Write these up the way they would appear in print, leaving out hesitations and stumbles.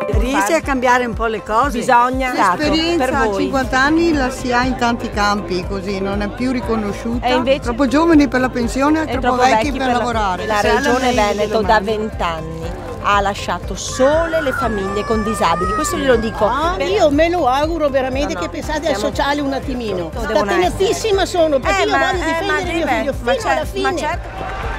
Riesci a cambiare un po' le cose? Bisogna. L'esperienza per a voi. 50 anni la si ha in tanti campi, così non è più riconosciuta. E invece troppo giovani per la pensione e troppo vecchi per lavorare. La Regione Veneto da 20 anni ha lasciato sole le famiglie con disabili, questo glielo dico. Io me lo auguro veramente No, che pensate al sociale un attimino. Devono Scatenatissima sono, perché io ma- voglio difendere mio figlio fino alla fine. certo.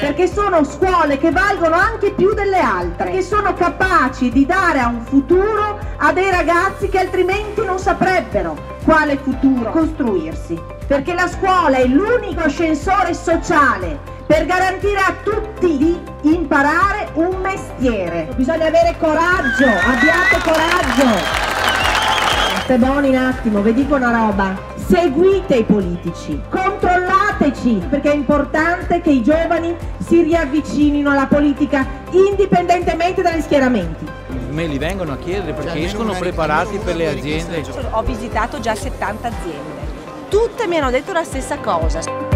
Perché sono scuole che valgono anche più delle altre, che sono capaci di dare a un futuro a dei ragazzi che altrimenti non saprebbero quale futuro costruirsi. Perché la scuola è l'unico ascensore sociale per garantire a tutti di imparare un mestiere. Bisogna avere coraggio, abbiate coraggio. Steboni, un attimo, vi dico una roba, seguite i politici, controllateci, perché è importante che i giovani si riavvicinino alla politica indipendentemente dagli schieramenti. Me li vengono a chiedere perché escono preparati per le aziende. Ho visitato già 70 aziende, tutte mi hanno detto la stessa cosa.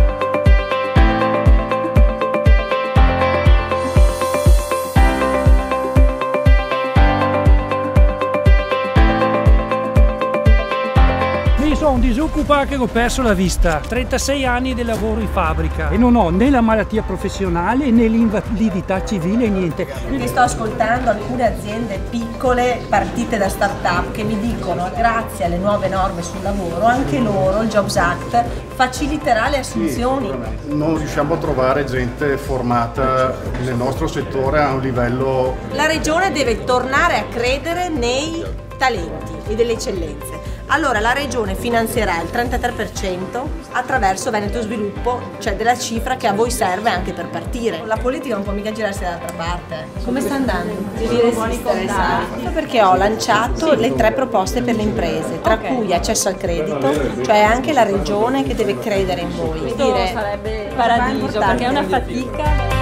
Sono un disoccupato che ho perso la vista, 36 anni di lavoro in fabbrica e non ho né la malattia professionale né l'invalidità civile, niente. Perché sto ascoltando alcune aziende piccole partite da start-up che mi dicono grazie alle nuove norme sul lavoro anche loro, il Jobs Act, faciliterà le assunzioni. Non riusciamo a trovare gente formata nel nostro settore a un livello. La Regione deve tornare a credere nei talenti e delle eccellenze. Allora la Regione finanzierà il 33% attraverso Veneto Sviluppo, cioè della cifra che a voi serve anche per partire. La politica non può mica girarsi dall'altra parte. Come sta andando? Devi resistere, sai? Perché ho lanciato le 3 proposte per le imprese, tra cui accesso al credito, cioè anche la Regione che deve credere in voi. Questo sarebbe paradiso, perché è una fatica.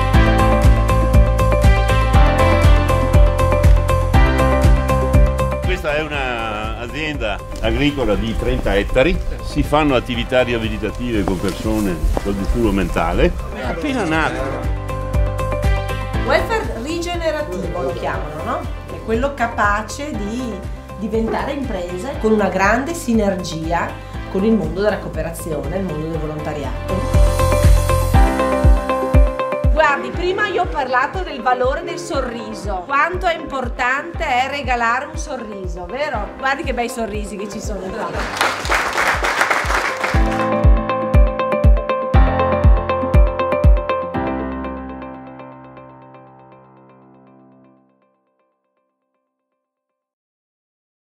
Questa è un'azienda agricola di 30 ettari, si fanno attività riabilitative con persone col disturbo mentale, è appena nata. Welfare rigenerativo lo chiamano, no? È quello capace di diventare impresa con una grande sinergia con il mondo della cooperazione, il mondo del volontariato. Guardi, prima io ho parlato del valore del sorriso, quanto è importante è regalare un sorriso, vero? Guardi che bei sorrisi che ci sono qua.